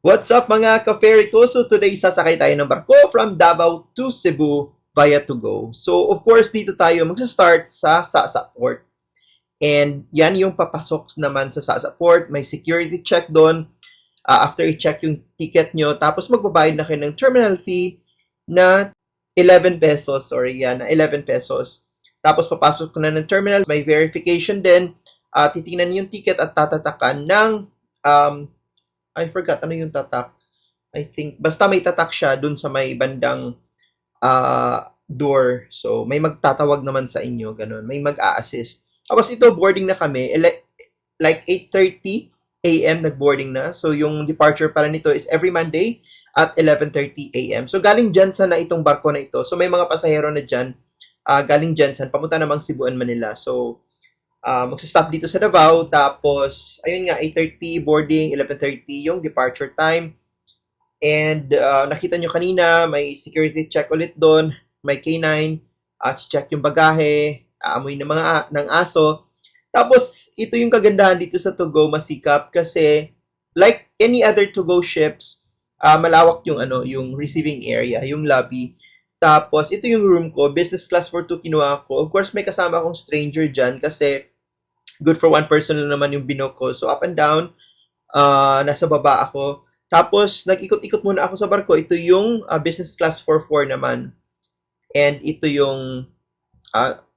What's up mga ka-ferry ko? So today sasakay tayo ng barko from Davao to Cebu via to go. So of course dito tayo magsa-start sa Sasa Port. And yan yung papasok naman sa Sasa Port. May security check doon. After i-check yung ticket nyo, tapos magbabayad na kayo ng terminal fee na 11 pesos. Sorry, yan, na 11 pesos. Tapos papasok na ng terminal. May verification din. Titingnan yung ticket at tatatakan ng I forgot ano yung tatak. I think, basta may tatak siya dun sa may bandang door. So, may magtatawag naman sa inyo, ganun. May mag-a-assist. Tapos ito, boarding na kami. Like 8:30 a.m. nag-boarding na. So, yung departure pala nito is every Monday at 11:30 a.m. So, galing Jensen na itong barko na ito. So, may mga pasahero na dyan. Galing Jensen, papunta namang Cebuan, Manila. So, magsistop dito sa Davao, tapos, ayun nga, 8:30 boarding, 11:30 yung departure time. And nakita nyo kanina, may security check ulit doon, may K9, check yung bagahe, aamoy ng aso. Tapos, ito yung kagandahan dito sa To-Go Masikap kasi, like any other To-Go ships, malawak yung yung receiving area, yung lobby. Tapos, ito yung room ko, business class for 2 kinuha ko. Of course, may kasama akong stranger dyan kasi good for one person lang naman yung binook ko. So, up and down, nasa baba ako. Tapos, nag-ikot-ikot muna ako sa barko. Ito yung business class for 4 naman. And ito yung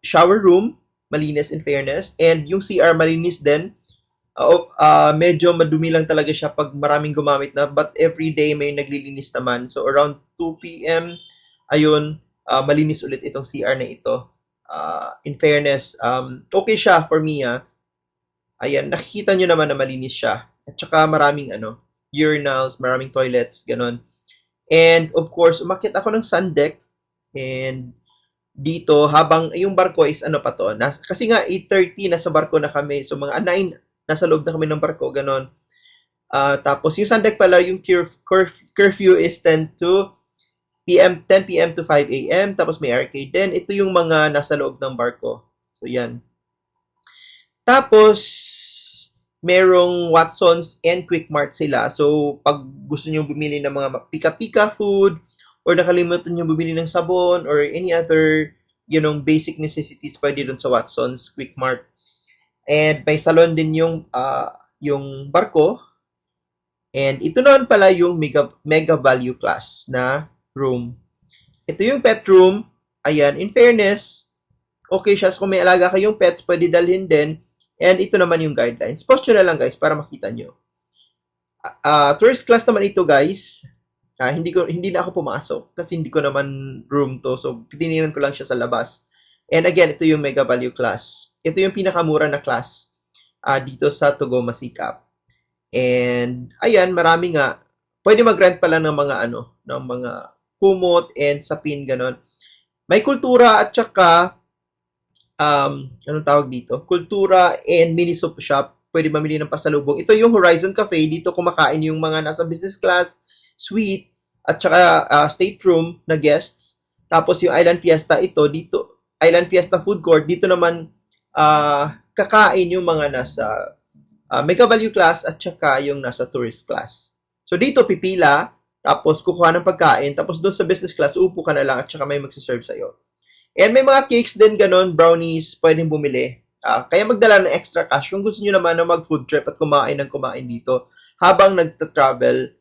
shower room, malinis in fairness. And yung CR, malinis din. Medyo madumi lang talaga siya pag maraming gumamit na. But every day may naglilinis naman. So, around 2 p.m., ayun, malinis ulit itong CR na ito. In fairness, okay siya for me. Ayan, nakikita nyo naman na malinis siya. At saka maraming urinals, maraming toilets, ganon. And of course, umakyat ako ng sun deck. And dito, habang yung barko is pa to. Kasi nga, 8:30, nasa barko na kami. So mga 9, nasa loob na kami ng barko, ganon. Tapos yung sun deck pala, yung curfew is 10 p.m. to 5 a.m. Tapos may arcade din. Ito yung mga nasa loob ng barko. So yan. Tapos, merong Watsons and Quick Mart sila. So, pag gusto nyo bumili ng mga pika-pika food, or nakalimutan nyo bumili ng sabon, or any other, basic necessities, pwede dun sa Watsons, Quick Mart. And may salon din yung barko. And ito naman pala yung mega value class na room. Ito yung pet room. Ayan, in fairness, okay siya. So, kung may alaga kayong pets, pwede dalhin din. And ito naman yung guidelines. Post nyo na lang guys para makita nyo. Tourist class naman ito guys. Hindi na ako pumasok kasi hindi ko naman room to. So, tinignan ko lang siya sa labas. And again, ito yung mega value class. Ito yung pinakamura na class dito sa To-Go Masikap. And ayan, marami nga. Pwede mag-rent pala ng mga kumot and sapin, ganon. May kultura at saka anong tawag dito? Kultura and mini soup shop. Pwede mamili ng pasalubong. Ito yung Horizon Cafe. Dito kumakain yung mga nasa business class, suite, at saka stateroom na guests. Tapos yung Island Fiesta, dito, Island Fiesta Food Court. Dito naman kakain yung mga nasa mega value class at saka yung nasa tourist class. So dito pipila, tapos kukuha ng pagkain, tapos doon sa business class, upo ka na lang at saka may magsiserve sa'yo. And may mga cakes din ganon, brownies, pwedeng bumili. Kaya magdala ng extra cash kung gusto nyo naman na mag-food trip at kumain dito habang nagta-travel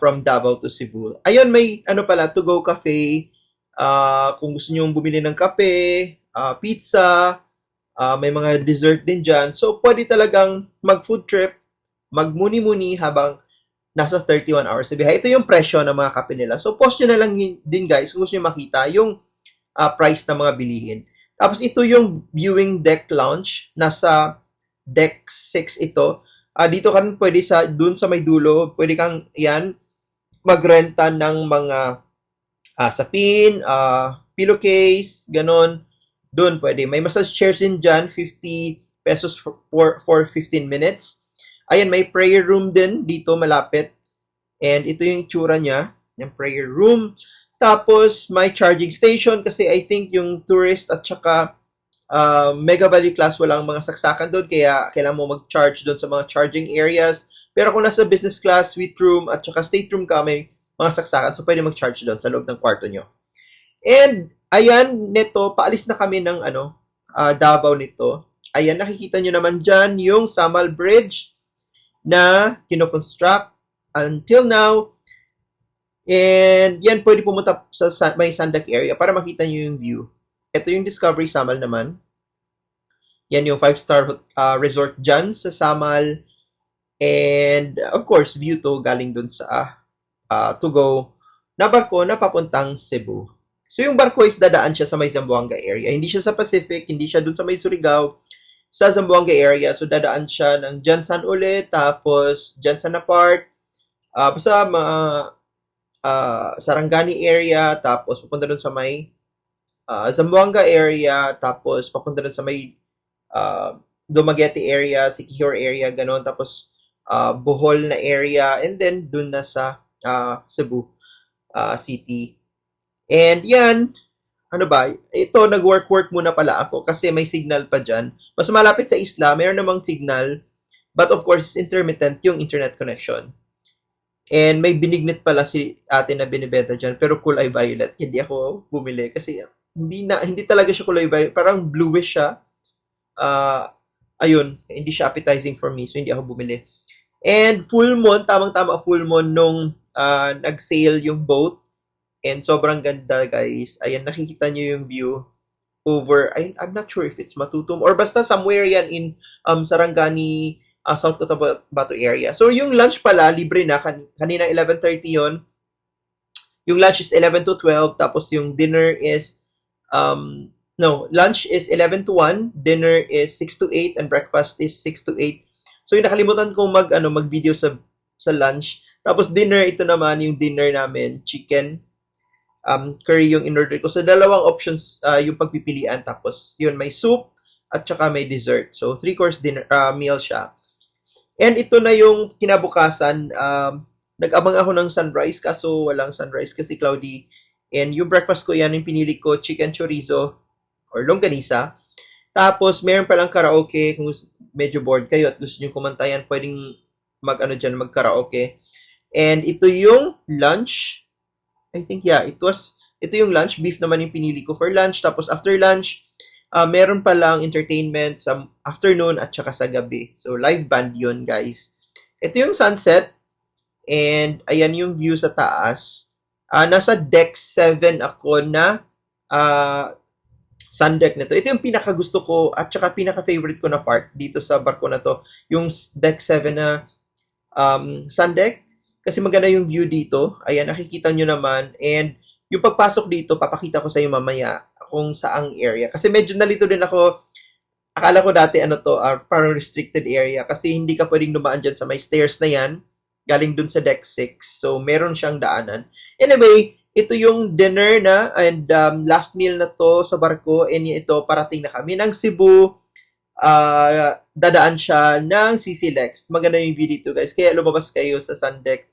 from Davao to Cebu. Ayun, may pala, To-Go Cafe. Kung gusto nyo bumili ng kape, pizza, may mga dessert din dyan. So, pwede talagang mag-food trip, magmuni-muni habang nasa 31 hours sa biyahe. Ito yung presyo ng mga kape nila. So, post nyo na lang din guys kung gusto nyo makita yung price ng mga bilihin. Tapos ito yung viewing deck lounge. Nasa deck 6 ito. Dito ka rin pwede dun sa may dulo, pwede kang magrenta ng mga sapin, pillowcase, ganon. Dun pwede. May massage chairs din dyan, 50 pesos for 15 minutes. Ayan, may prayer room din dito malapit. And ito yung itsura niya, yung prayer room. Tapos, may charging station kasi I think yung tourist at saka Mega Value Class walang mga saksakan doon kaya kailangan mo mag-charge doon sa mga charging areas. Pero kung nasa business class, suite room, at saka stateroom ka, may mga saksakan. So, pwede mag-charge doon sa loob ng kwarto nyo. And, ayan, neto, paalis na kami ng, Davao nito. Ayan, nakikita nyo naman dyan yung Samal Bridge na kinoconstruct until now. And, yan, pwede pumunta sa may Sandak area para makita nyo yung view. Ito yung Discovery Samal naman. Yan yung 5-star resort dyan sa Samal. And, of course, view to galing dun sa to go na barko na papuntang Cebu. So, yung barko is dadaan siya sa may Zamboanga area. Hindi siya sa Pacific, hindi siya dun sa may Surigao, sa Zamboanga area. So, dadaan siya ng Jansan ulit, tapos Jansan na part, basta Sarangani area, tapos papunta dun sa may Zamboanga area, tapos papunta dun sa may Dumaguete area, Siquijor area, ganon. Tapos, Bohol na area, and then dun na sa Cebu City. And yan, ano ba, ito nag-work muna pala ako kasi may signal pa dyan. Mas malapit sa isla, mayroon namang signal, but of course, intermittent yung internet connection. And may binignit pala si ate na binibenta dyan, pero kulay violet. Hindi ako bumili kasi hindi talaga siya kulay violet, parang bluish siya. Ayun, hindi siya appetizing for me, so hindi ako bumili. And full moon, tamang-tama full moon nung nag-sail yung boat. And sobrang ganda, guys. Ayan, nakikita nyo yung view over, I'm not sure if it's Matutum or basta somewhere yan in Sarangani, South Cotabato area. So, yung lunch pala, libre na. Kanina 11:30 yon. Yung lunch is 11 to 12. Tapos yung dinner is, lunch is 11 to 1. Dinner is 6 to 8. And breakfast is 6 to 8. So, yung nakalimutan kong mag-video sa lunch. Tapos, dinner, ito naman, yung dinner namin, chicken, curry yung in-order ko. So, dalawang options yung pagpipilian. Tapos, yun, may soup, at saka may dessert. So, 3-course dinner meal siya. And ito na yung kinabukasan. Nag-abang ako ng sunrise, kaso walang sunrise kasi cloudy. And yung breakfast ko yan, yung pinili ko, chicken chorizo or longganisa. Tapos, meron palang karaoke. Kung medyo bored kayo at gusto nyo kumanta yan, pwedeng mag-karaoke. And ito yung lunch. I think, ito yung lunch. Beef naman yung pinili ko for lunch. Tapos, after lunch, meron palang entertainment sa afternoon at saka sa gabi. So, live band yun, guys. Ito yung sunset. And, ayan yung view sa taas. Nasa deck 7 ako na sun deck na to. Ito yung pinaka-gusto ko at saka pinaka-favorite ko na part dito sa barko na to. Yung deck 7 na sun deck. Kasi maganda yung view dito. Ayan, nakikita nyo naman. And yung pagpasok dito, papakita ko sa inyo mamaya kung saang area. Kasi medyo nalito din ako. Akala ko dati parang restricted area. Kasi hindi ka pwedeng dumaan dyan sa may stairs na yan. Galing dun sa deck 6. So, meron siyang daanan. Anyway, ito yung dinner na and last meal na to sa barko. And ito, parating na kami ng Cebu. Dadaan siya ng CC Lex. Maganda yung view dito, guys. Kaya lumabas kayo sa sun deck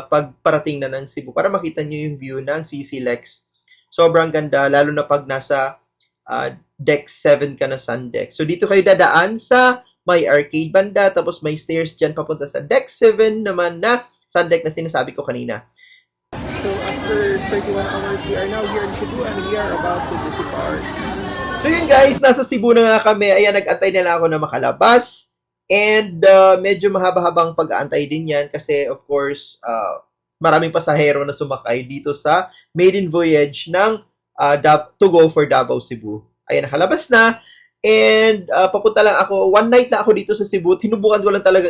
pag parating na ng Cebu para makita nyo yung view ng CC Lex. Sobrang ganda, lalo na pag nasa deck 7 ka na sun deck. So, dito kayo dadaan sa may arcade banda, tapos may stairs dyan papunta sa deck 7 naman na sun deck na sinasabi ko kanina. So, after 31 hours, we are now here in Cebu and we are about to depart. So, yun guys, nasa Cebu na nga kami. Ayan, nag-antay na lang ako na makalabas. And medyo mahaba-habang pag-aantay din yan kasi, of course, maraming pasahero na sumakay dito sa maiden voyage ng to go for Davao, Cebu. Ayan, nakalabas na. And papunta lang ako, one night lang ako dito sa Cebu. Tinubukan ko lang talaga,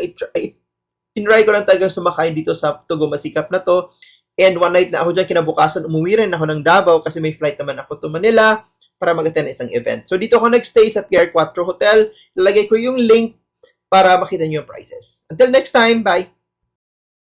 tinry ko lang talaga sumakay dito sa Tugo Masikap na to. And one night lang ako dyan, kinabukasan, umuwi rin ako ng Davao kasi may flight naman ako to Manila para mag-attend isang event. So dito ako nag-stay sa Pier 4 Hotel. Lalagay ko yung link para makita nyo yung prices. Until next time, bye!